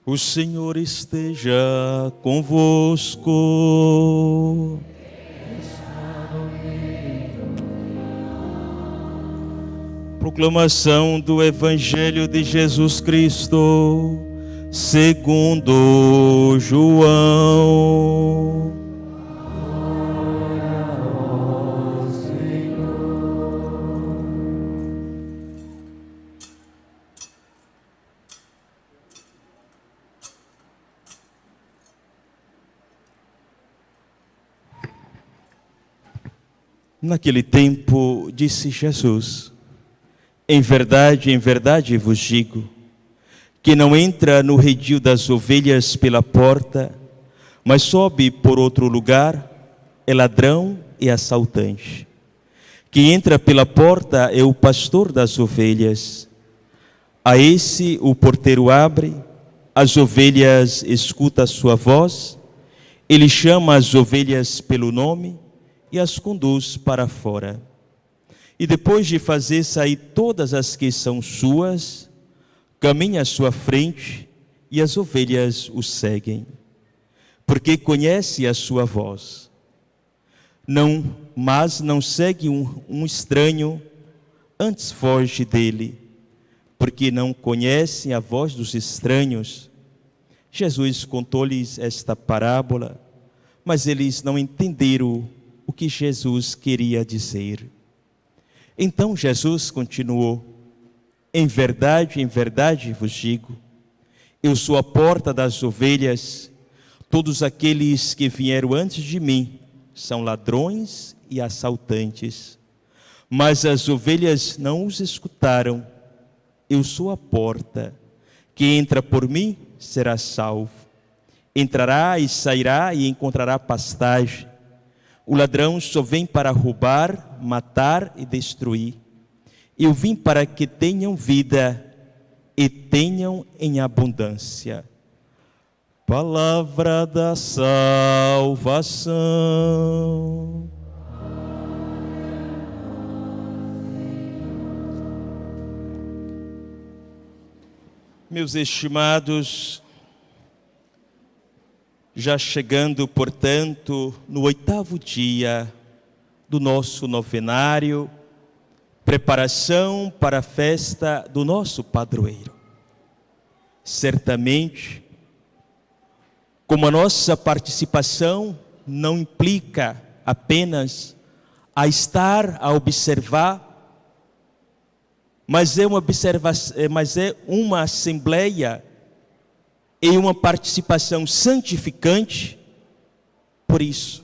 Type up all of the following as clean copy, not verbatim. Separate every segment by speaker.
Speaker 1: O Senhor esteja convosco. Proclamação do Evangelho de Jesus Cristo, segundo João. Naquele tempo, disse Jesus: em verdade vos digo, que não entra no redil das ovelhas pela porta, mas sobe por outro lugar, é ladrão e assaltante. Quem entra pela porta é o pastor das ovelhas. A esse o porteiro abre, as ovelhas escutam a sua voz, ele chama as ovelhas pelo nome e as conduz para fora. E depois de fazer sair todas as que são suas, caminha à sua frente e as ovelhas o seguem, porque conhece a sua voz. Mas não segue um estranho, antes foge dele, porque não conhecem a voz dos estranhos. Jesus contou-lhes esta parábola, mas eles não entenderam o que Jesus queria dizer. Então Jesus continuou: em verdade vos digo, eu sou a porta das ovelhas. Todos aqueles que vieram antes de mim são ladrões e assaltantes, mas as ovelhas não os escutaram. Eu sou a porta. Quem entra por mim será salvo. Entrará e sairá e encontrará pastagem. O ladrão só vem para roubar, matar e destruir. Eu vim para que tenham vida e tenham em abundância. Palavra da salvação. Meus estimados, já chegando, portanto, no 8º dia do nosso novenário, preparação para a festa do nosso padroeiro. Certamente, como a nossa participação não implica apenas a estar, a observar, mas é uma assembleia e uma participação santificante. Por isso,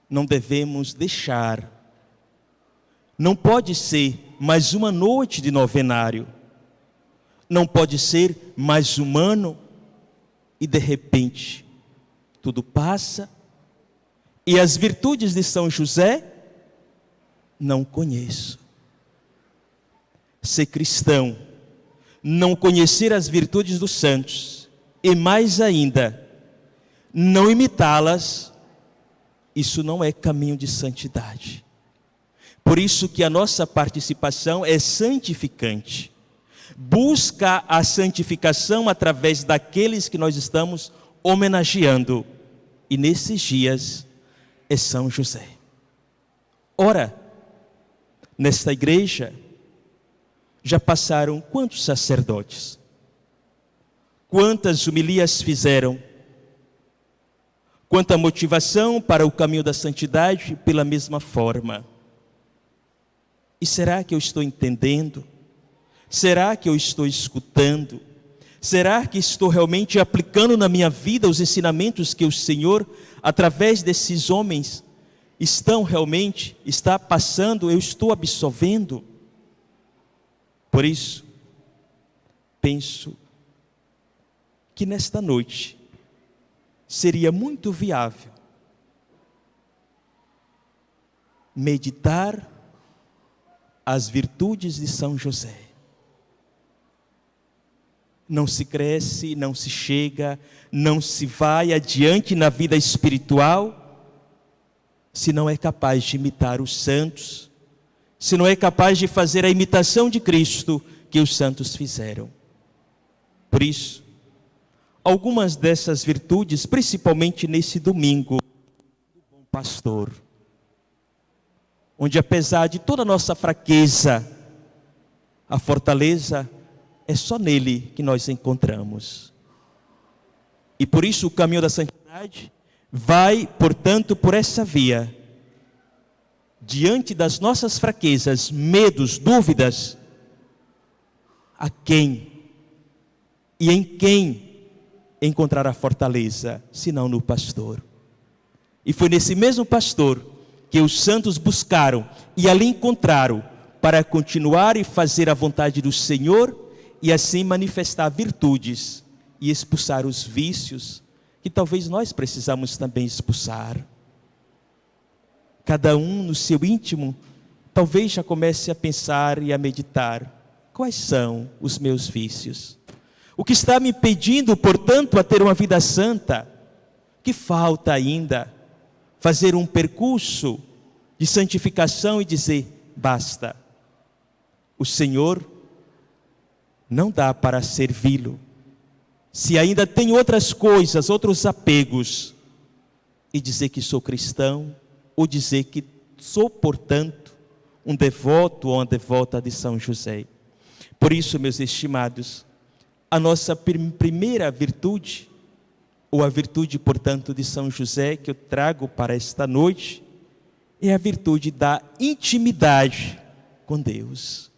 Speaker 1: não devemos deixar. Não pode ser mais uma noite de novenário. Não pode ser mais um ano e de repente tudo passa e as virtudes de São José não conheço. Ser cristão, não conhecer as virtudes dos santos e mais ainda, não imitá-las, isso não é caminho de santidade. Por isso que a nossa participação é santificante. Busca a santificação através daqueles que nós estamos homenageando. E nesses dias é São José. Ora, nesta igreja já passaram quantos sacerdotes? Quantas homilias fizeram? Quanta motivação para o caminho da santidade pela mesma forma. E será que eu estou entendendo? Será que eu estou escutando? Será que estou realmente aplicando na minha vida os ensinamentos que o Senhor, através desses homens, está passando, eu estou absorvendo? Por isso, penso que nesta noite seria muito viável meditar as virtudes de São José. Não se cresce, não se chega, não se vai adiante na vida espiritual, se não é capaz de imitar os santos, se não é capaz de fazer a imitação de Cristo que os santos fizeram. Por isso, algumas dessas virtudes, principalmente nesse domingo do bom pastor, onde apesar de toda a nossa fraqueza, a fortaleza é só nele que nós encontramos. E por isso o caminho da santidade vai, portanto, por essa via. Diante das nossas fraquezas, medos, dúvidas, a quem e em quem encontrar a fortaleza, senão no pastor? E foi nesse mesmo pastor que os santos buscaram e ali encontraram para continuar e fazer a vontade do Senhor e assim manifestar virtudes e expulsar os vícios que talvez nós precisamos também expulsar. Cada um no seu íntimo talvez já comece a pensar e a meditar: quais são os meus vícios? O que está me impedindo, portanto, a ter uma vida santa? Que falta ainda? Fazer um percurso de santificação e dizer: basta. O Senhor não dá para servi-lo se ainda tem outras coisas, outros apegos, e dizer que sou cristão, ou dizer que sou, portanto, um devoto ou uma devota de São José. Por isso, meus estimados, a nossa primeira virtude, ou a virtude, portanto, de São José, que eu trago para esta noite, é a virtude da intimidade com Deus.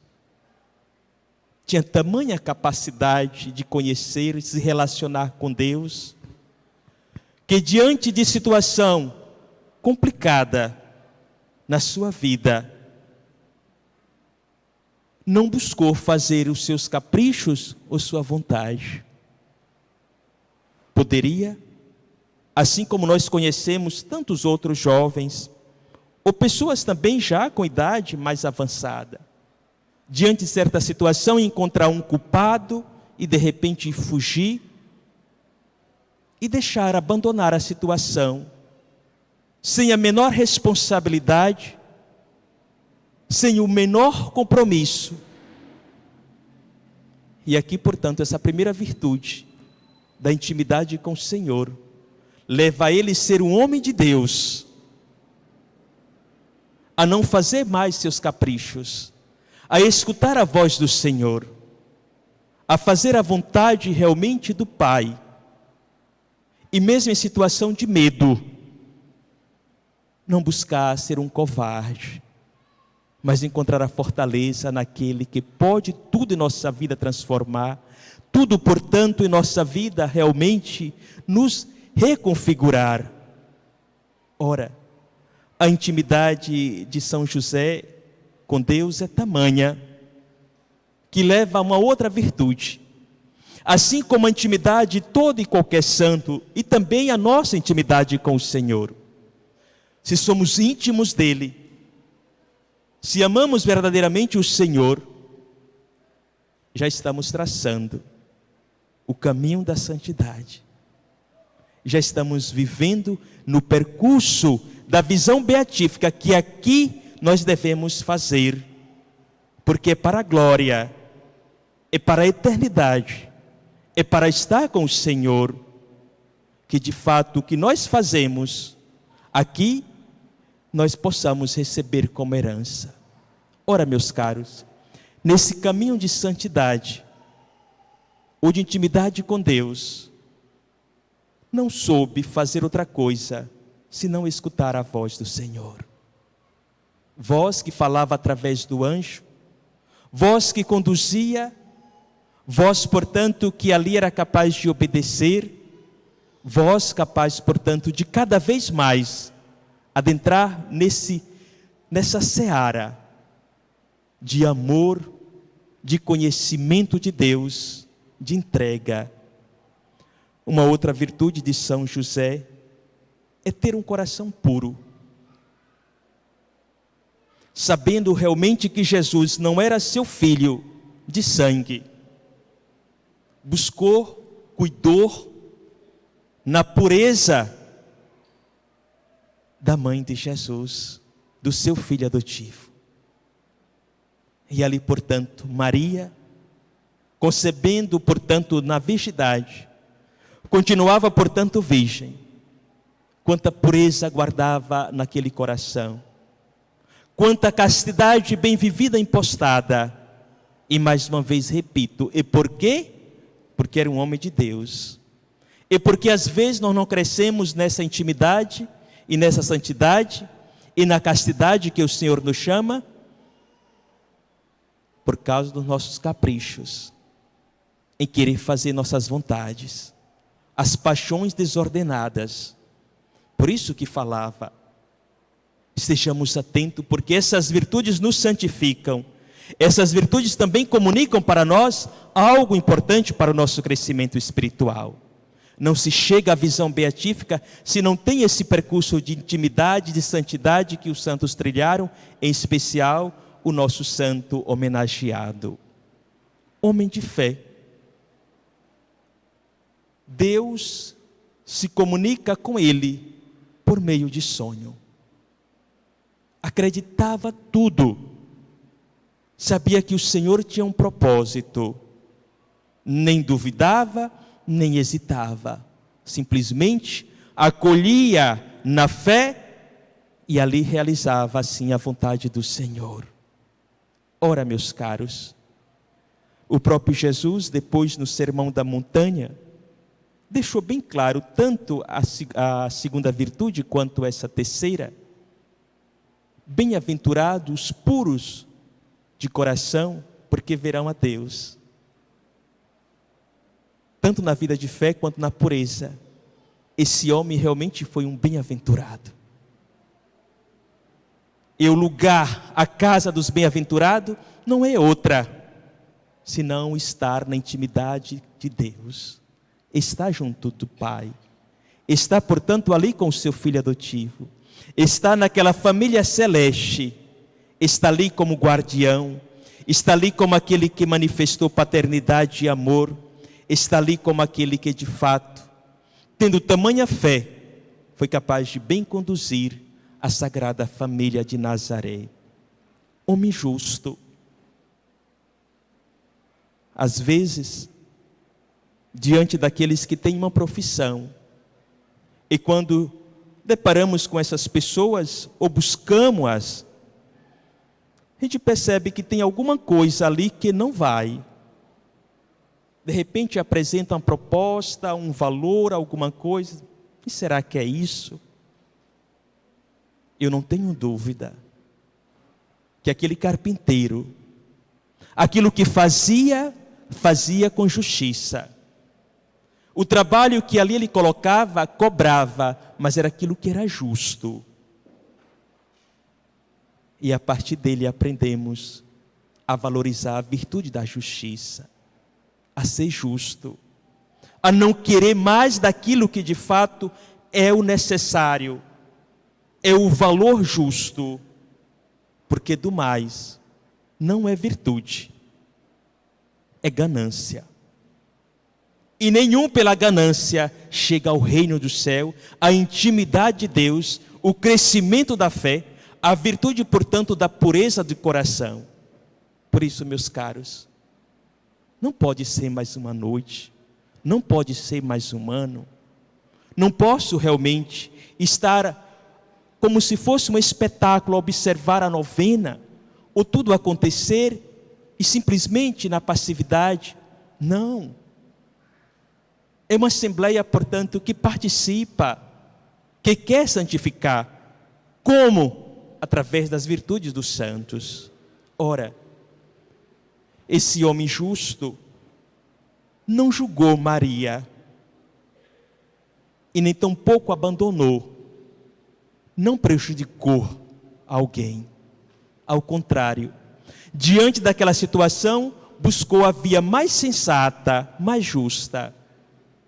Speaker 1: Tinha tamanha capacidade de conhecer e se relacionar com Deus, que diante de situação complicada na sua vida, não buscou fazer os seus caprichos ou sua vontade. Poderia, assim como nós conhecemos tantos outros jovens, ou pessoas também já com idade mais avançada, diante de certa situação, encontrar um culpado e de repente fugir e deixar, abandonar a situação, sem a menor responsabilidade, sem o menor compromisso. E aqui, portanto, essa primeira virtude da intimidade com o Senhor leva a ele ser um homem de Deus, a não fazer mais seus caprichos, a escutar a voz do Senhor, a fazer a vontade realmente do Pai, e mesmo em situação de medo, não buscar ser um covarde, mas encontrar a fortaleza naquele que pode tudo em nossa vida transformar, tudo, portanto, em nossa vida realmente nos reconfigurar. Ora, a intimidade de São José com Deus é tamanha, que leva a uma outra virtude. Assim como a intimidade de todo e qualquer santo, e também a nossa intimidade com o Senhor. Se somos íntimos dele, se amamos verdadeiramente o Senhor, já estamos traçando o caminho da santidade. Já estamos vivendo no percurso da visão beatífica que aqui nós devemos fazer, porque é para a glória, é para a eternidade, é para estar com o Senhor, que de fato o que nós fazemos aqui, nós possamos receber como herança. Ora, meus caros, nesse caminho de santidade, ou de intimidade com Deus, não soube fazer outra coisa, senão escutar a voz do Senhor. Voz que falava através do anjo, voz que conduzia, voz, portanto, que ali era capaz de obedecer, voz capaz, portanto, de cada vez mais adentrar nessa seara de amor, de conhecimento de Deus, de entrega. Uma outra virtude de São José é ter um coração puro, sabendo realmente que Jesus não era seu filho de sangue. Buscou, cuidou na pureza da mãe de Jesus, do seu filho adotivo. E ali, portanto, Maria, concebendo, portanto, na virgindade, Continuava, portanto, virgem. Quanta pureza guardava naquele coração. Quanta castidade bem vivida impostada. E mais uma vez repito, e por quê? Porque era um homem de Deus. E porque às vezes nós não crescemos nessa intimidade e nessa santidade e na castidade que o Senhor nos chama, por causa dos nossos caprichos, em querer fazer nossas vontades, as paixões desordenadas. Por isso que falava, estejamos atentos, porque essas virtudes nos santificam. Essas virtudes também comunicam para nós algo importante para o nosso crescimento espiritual. Não se chega à visão beatífica se não tem esse percurso de intimidade, de santidade que os santos trilharam, em especial o nosso santo homenageado. Homem de fé. Deus se comunica com ele por meio de sonho. Acreditava tudo. Sabia que o Senhor tinha um propósito. Nem duvidava, nem hesitava. Simplesmente acolhia na fé e ali realizava assim a vontade do Senhor. Ora, meus caros, o próprio Jesus, depois no Sermão da Montanha, deixou bem claro tanto a segunda virtude quanto essa terceira. Bem-aventurados puros de coração, porque verão a Deus. Tanto na vida de fé quanto na pureza, esse homem realmente foi um bem-aventurado. E o lugar, a casa dos bem-aventurados, não é outra, senão estar na intimidade de Deus. Está junto do Pai, está, portanto, ali com o seu filho adotivo, está naquela família celeste, está ali como guardião, está ali como aquele que manifestou paternidade e amor, está ali como aquele que de fato, tendo tamanha fé, foi capaz de bem conduzir a sagrada família de Nazaré. Homem justo. Às vezes, diante daqueles que têm uma profissão, e quando deparamos com essas pessoas, ou buscamos-as, a gente percebe que tem alguma coisa ali que não vai. De repente apresenta uma proposta, um valor, alguma coisa. O que será que é isso? Eu não tenho dúvida que aquele carpinteiro, aquilo que fazia com justiça. O trabalho que ali ele colocava, cobrava, mas era aquilo que era justo. E a partir dele aprendemos a valorizar a virtude da justiça, a ser justo, a não querer mais daquilo que de fato é o necessário, é o valor justo, porque do mais não é virtude, é ganância. E nenhum pela ganância chega ao reino do céu, a intimidade de Deus, o crescimento da fé, a virtude, portanto, da pureza do coração. Por isso, meus caros, não pode ser mais uma noite, não pode ser mais um ano, não posso realmente estar como se fosse um espetáculo, observar a novena, ou tudo acontecer, e simplesmente na passividade. Não. É uma assembleia, portanto, que participa, que quer santificar. Como? Através das virtudes dos santos. Ora, esse homem justo não julgou Maria, e nem tampouco abandonou, não prejudicou alguém. Ao contrário, diante daquela situação, buscou a via mais sensata, mais justa.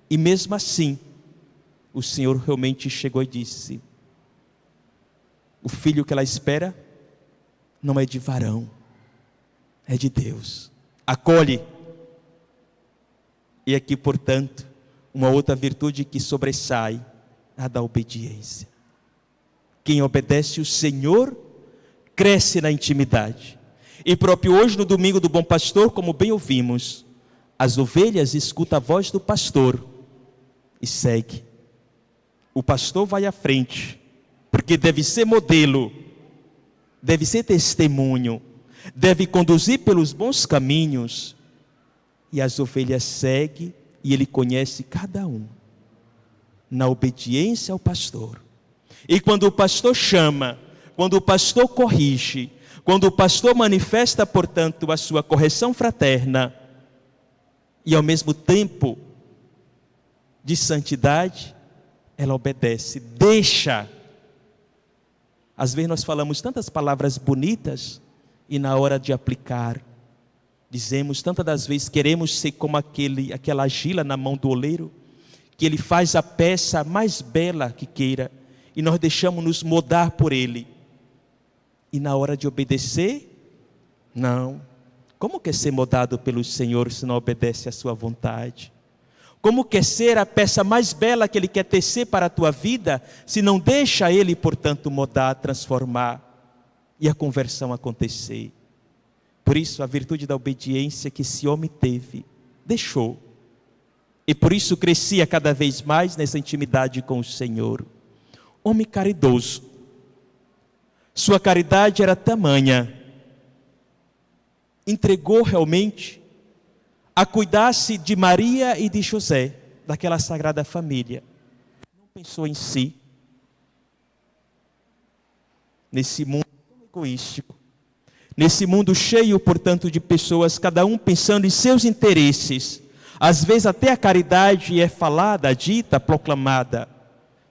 Speaker 1: E mesmo assim, o Senhor realmente chegou e disse: o filho que ela espera não é de varão, é de Deus. Acolhe. E aqui, portanto, uma outra virtude que sobressai, a da obediência. Quem obedece o Senhor, cresce na intimidade. E próprio hoje, no domingo do Bom Pastor, como bem ouvimos, as ovelhas escutam a voz do pastor, e segue. O pastor vai à frente, porque deve ser modelo, deve ser testemunho, deve conduzir pelos bons caminhos. E as ovelhas seguem e ele conhece cada um, na obediência ao pastor. E quando o pastor chama, quando o pastor corrige, quando o pastor manifesta, portanto, a sua correção fraterna, e ao mesmo tempo de santidade, ela obedece, deixa. Às vezes nós falamos tantas palavras bonitas e na hora de aplicar, dizemos tantas das vezes, queremos ser como aquela argila na mão do oleiro, que ele faz a peça mais bela que queira, e nós deixamos nos moldar por ele. E na hora de obedecer, não. Como quer ser moldado pelo Senhor se não obedece à sua vontade? Como quer ser a peça mais bela que ele quer tecer para a tua vida, se não deixa ele, portanto, moldar, transformar e a conversão acontecer? Por isso, a virtude da obediência que esse homem teve, deixou. E por isso crescia cada vez mais nessa intimidade com o Senhor. Homem caridoso. Sua caridade era tamanha. Entregou realmente a cuidar-se de Maria e de José, daquela sagrada família. Não pensou em si. Nesse mundo egoístico. Nesse mundo cheio, portanto, de pessoas, cada um pensando em seus interesses. Às vezes até a caridade é falada, dita, proclamada.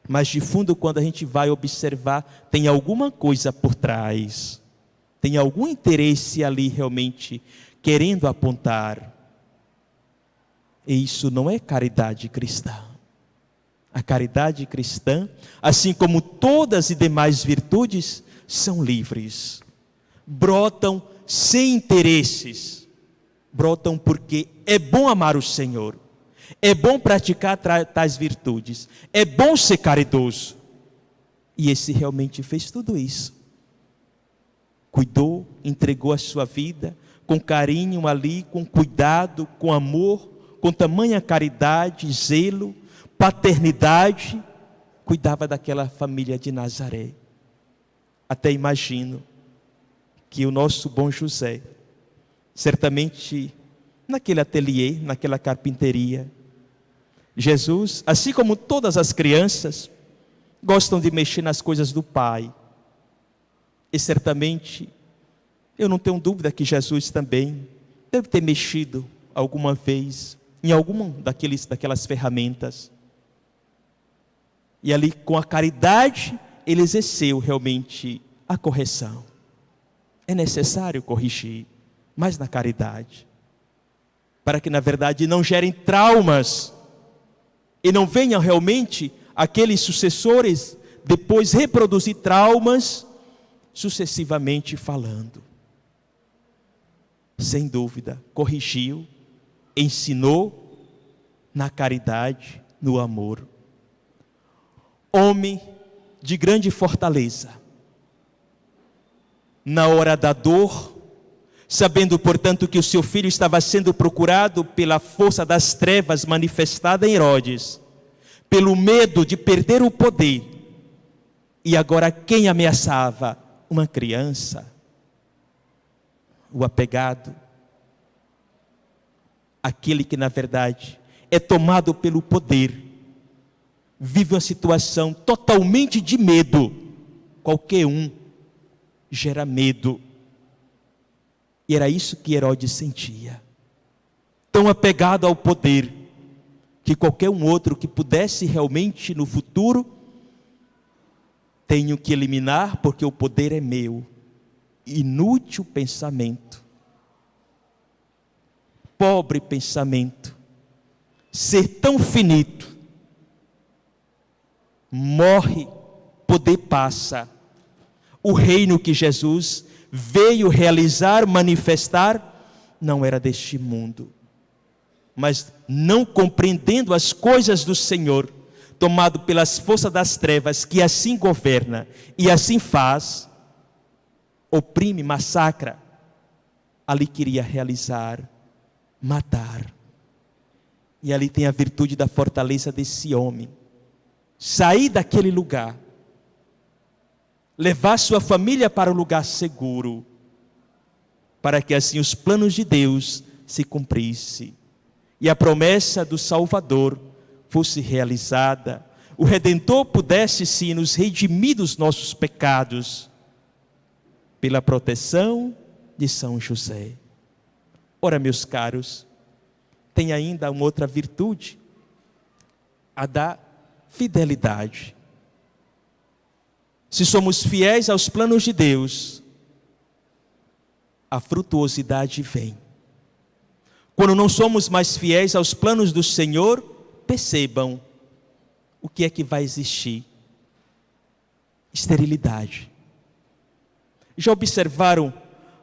Speaker 1: Mas de fundo, quando a gente vai observar, tem alguma coisa por trás. Tem algum interesse ali realmente querendo apontar. E isso não é caridade cristã. A caridade cristã, assim como todas as demais virtudes, são livres. Brotam sem interesses. Brotam porque é bom amar o Senhor. É bom praticar tais virtudes. É bom ser caridoso. E esse realmente fez tudo isso. Cuidou, entregou a sua vida com carinho ali, com cuidado, com amor, com tamanha caridade, zelo, paternidade. Cuidava daquela família de Nazaré. Até imagino que o nosso bom José, certamente naquele ateliê, naquela carpinteria, Jesus, assim como todas as crianças, gostam de mexer nas coisas do Pai. E certamente, eu não tenho dúvida que Jesus também deve ter mexido alguma vez em alguma daquelas ferramentas. E ali, com a caridade, ele exerceu realmente a correção. É necessário corrigir, mas na caridade. Para que, na verdade, não gerem traumas e não venham realmente aqueles sucessores depois reproduzir traumas sucessivamente falando. Sem dúvida, corrigiu, ensinou na caridade, no amor. Homem de grande fortaleza. Na hora da dor, sabendo, portanto, que o seu filho estava sendo procurado pela força das trevas manifestada em Herodes, pelo medo de perder o poder, e agora quem ameaçava? Uma criança, o apegado, aquele que na verdade é tomado pelo poder, vive uma situação totalmente de medo. Qualquer um gera medo. E era isso que Herodes sentia. Tão apegado ao poder, que qualquer um outro que pudesse realmente no futuro, tenho que eliminar porque o poder é meu. Inútil pensamento. Pobre pensamento. Ser tão finito. Morre, poder passa. O reino que Jesus veio realizar, manifestar, não era deste mundo. Mas não compreendendo as coisas do Senhor, tomado pelas forças das trevas, que assim governa e assim faz, oprime, massacra, ali queria realizar, matar. E ali tem a virtude da fortaleza desse homem. Sair daquele lugar, levar sua família para um lugar seguro, para que assim os planos de Deus se cumprissem e a promessa do Salvador fosse realizada, o Redentor pudesse sim nos redimir dos nossos pecados, pela proteção de São José. Ora, meus caros, tem ainda uma outra virtude, a da fidelidade. Se somos fiéis aos planos de Deus, a frutuosidade vem. Quando não somos mais fiéis aos planos do Senhor, percebam o que é que vai existir: esterilidade. Já observaram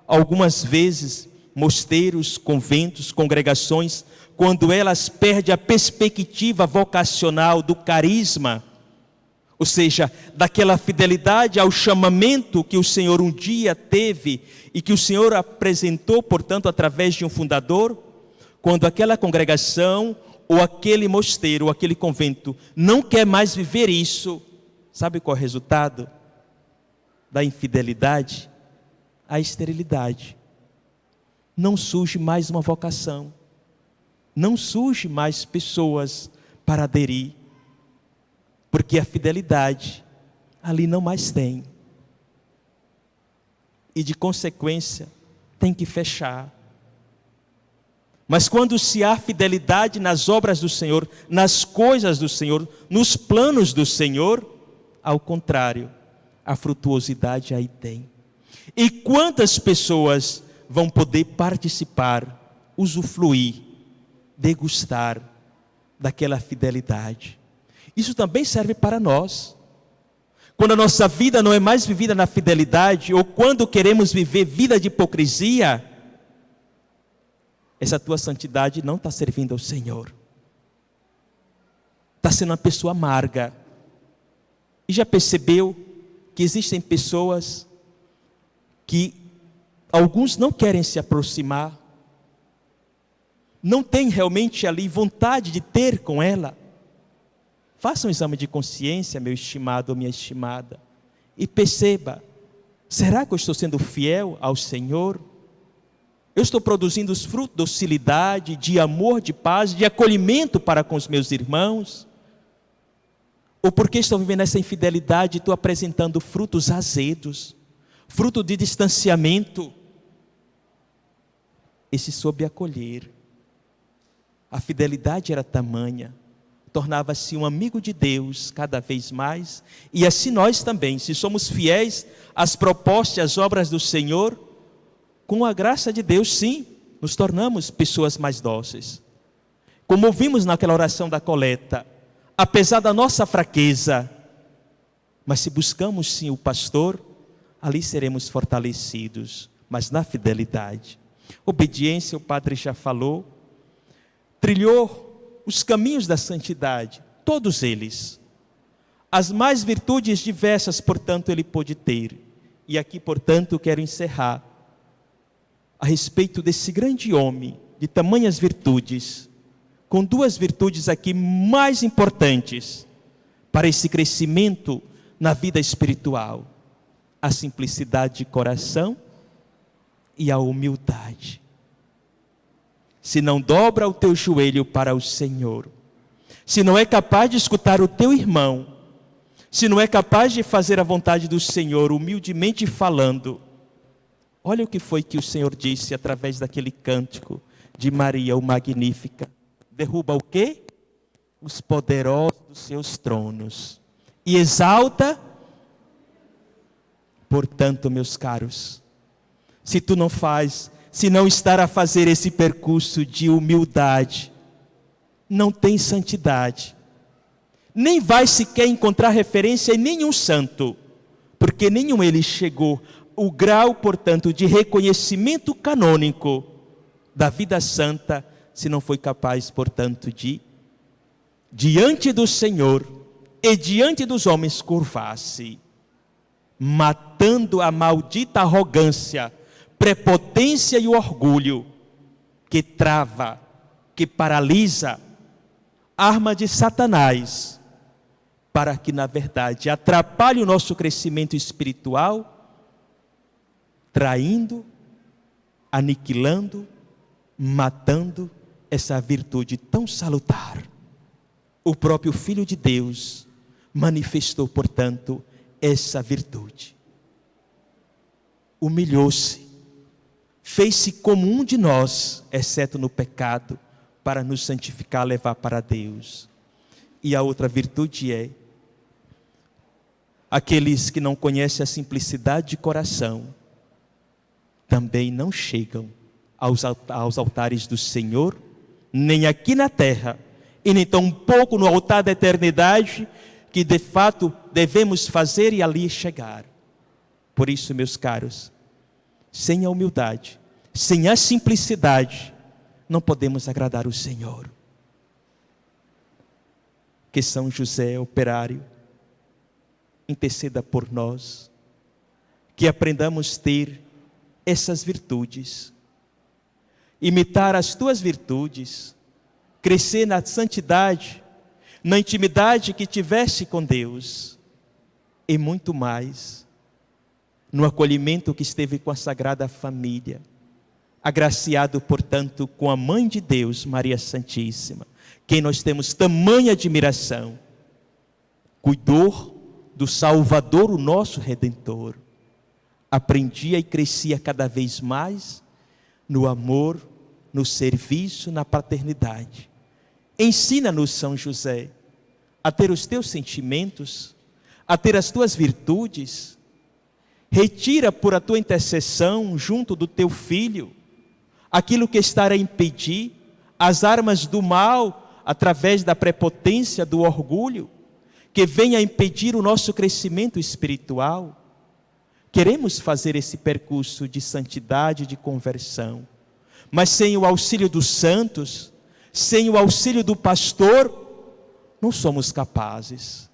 Speaker 1: algumas vezes mosteiros, conventos, congregações, quando elas perdem a perspectiva vocacional do carisma, ou seja, daquela fidelidade ao chamamento que o Senhor um dia teve e que o Senhor apresentou, portanto, através de um fundador? Quando aquela congregação, ou aquele mosteiro, ou aquele convento, não quer mais viver isso, sabe qual é o resultado da infidelidade? A esterilidade. Não surge mais uma vocação, não surge mais pessoas para aderir, porque a fidelidade ali não mais tem. E de consequência, tem que fechar. Mas quando se há fidelidade nas obras do Senhor, nas coisas do Senhor, nos planos do Senhor, ao contrário, a frutuosidade aí tem. E quantas pessoas vão poder participar, usufruir, degustar daquela fidelidade? Isso também serve para nós. Quando a nossa vida não é mais vivida na fidelidade, ou quando queremos viver vida de hipocrisia, essa tua santidade não está servindo ao Senhor. Está sendo uma pessoa amarga. E já percebeu que existem pessoas que alguns não querem se aproximar, não têm realmente ali vontade de ter com ela? Faça um exame de consciência, meu estimado ou minha estimada, e perceba: será que eu estou sendo fiel ao Senhor? Eu estou produzindo os frutos de docilidade, de amor, de paz, de acolhimento para com os meus irmãos? Ou porque estou vivendo essa infidelidade e estou apresentando frutos azedos, fruto de distanciamento? Esse soube acolher. A fidelidade era tamanha, tornava-se um amigo de Deus cada vez mais. E assim nós também, se somos fiéis às propostas e às obras do Senhor, com a graça de Deus, sim, nos tornamos pessoas mais dóceis. Como ouvimos naquela oração da coleta, apesar da nossa fraqueza, mas se buscamos sim o pastor, ali seremos fortalecidos, mas na fidelidade. Obediência, o padre já falou, trilhou os caminhos da santidade, todos eles. As mais virtudes diversas, portanto, ele pôde ter. E aqui, portanto, quero encerrar a respeito desse grande homem de tamanhas virtudes, com duas virtudes aqui mais importantes para esse crescimento na vida espiritual: a simplicidade de coração e a humildade. Se não dobra o teu joelho para o Senhor, se não é capaz de escutar o teu irmão, se não é capaz de fazer a vontade do Senhor, humildemente falando, olha o que foi que o Senhor disse através daquele cântico de Maria, o Magnífica: derruba o quê? Os poderosos dos seus tronos e exalta. Portanto, meus caros, se tu não faz, se não estar a fazer esse percurso de humildade, não tem santidade, nem vai sequer encontrar referência em nenhum santo, porque nenhum ele chegou o grau, portanto, de reconhecimento canônico da vida santa, se não foi capaz, portanto, de, diante do Senhor e diante dos homens, curvar-se, matando a maldita arrogância, prepotência e o orgulho, que trava, que paralisa arma de Satanás, para que, na verdade, atrapalhe o nosso crescimento espiritual, traindo, aniquilando, matando essa virtude tão salutar. O próprio Filho de Deus manifestou, portanto, essa virtude. Humilhou-se, fez-se como um de nós, exceto no pecado, para nos santificar, levar para Deus. E a outra virtude é: aqueles que não conhecem a simplicidade de coração, também não chegam aos altares do Senhor, nem aqui na terra, e nem tão pouco no altar da eternidade, que de fato devemos fazer e ali chegar. Por isso, meus caros, sem a humildade, sem a simplicidade, não podemos agradar o Senhor. Que São José, operário, interceda por nós, que aprendamos a ter essas virtudes, imitar as tuas virtudes, crescer na santidade, na intimidade que tiveste com Deus, e muito mais, no acolhimento que esteve com a Sagrada Família, agraciado, portanto, com a Mãe de Deus, Maria Santíssima, quem nós temos tamanha admiração, cuidou do Salvador, o nosso Redentor, aprendia e crescia cada vez mais no amor, no serviço, na paternidade. Ensina-nos, São José, a ter os teus sentimentos, a ter as tuas virtudes. Retira por a tua intercessão junto do teu Filho aquilo que está a impedir, as armas do mal, através da prepotência, do orgulho, que venha impedir o nosso crescimento espiritual. Queremos fazer esse percurso de santidade, de conversão, mas sem o auxílio dos santos, sem o auxílio do pastor, não somos capazes.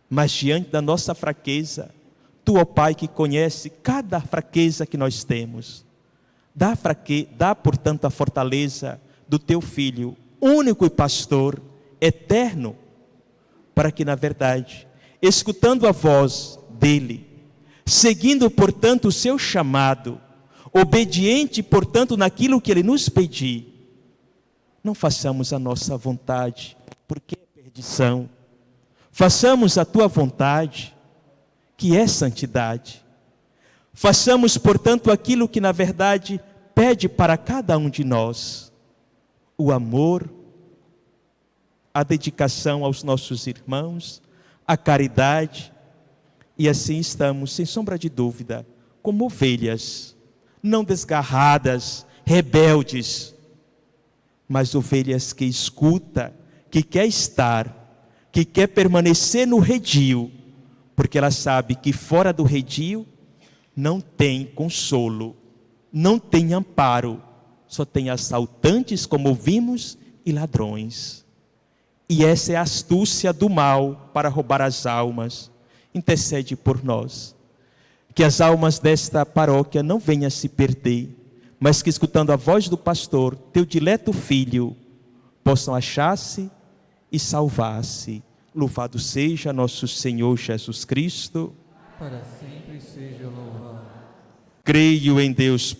Speaker 1: Mas diante da nossa fraqueza, Tu, ó Pai, que conhece cada fraqueza que nós temos, dá, portanto, a fortaleza do Teu Filho, único e pastor, eterno, para que, na verdade, escutando a voz dEle, seguindo, portanto, o seu chamado, obediente, portanto, naquilo que Ele nos pedir, não façamos a nossa vontade, porque é perdição. Façamos a Tua vontade, que é santidade. Façamos, portanto, aquilo que, na verdade, pede para cada um de nós: o amor, a dedicação aos nossos irmãos, a caridade. E assim estamos, sem sombra de dúvida, como ovelhas, não desgarradas, rebeldes, mas ovelhas que escuta, que quer estar, que quer permanecer no redil, porque ela sabe que fora do redil não tem consolo, não tem amparo, só tem assaltantes, como vimos, e ladrões. E essa é a astúcia do mal para roubar as almas. Intercede por nós, que as almas desta paróquia não venham a se perder, mas que, escutando a voz do pastor, Teu dileto Filho, possam achar-se e salvar-se. Louvado seja nosso Senhor Jesus Cristo.
Speaker 2: Para sempre seja louvado.
Speaker 1: Creio em Deus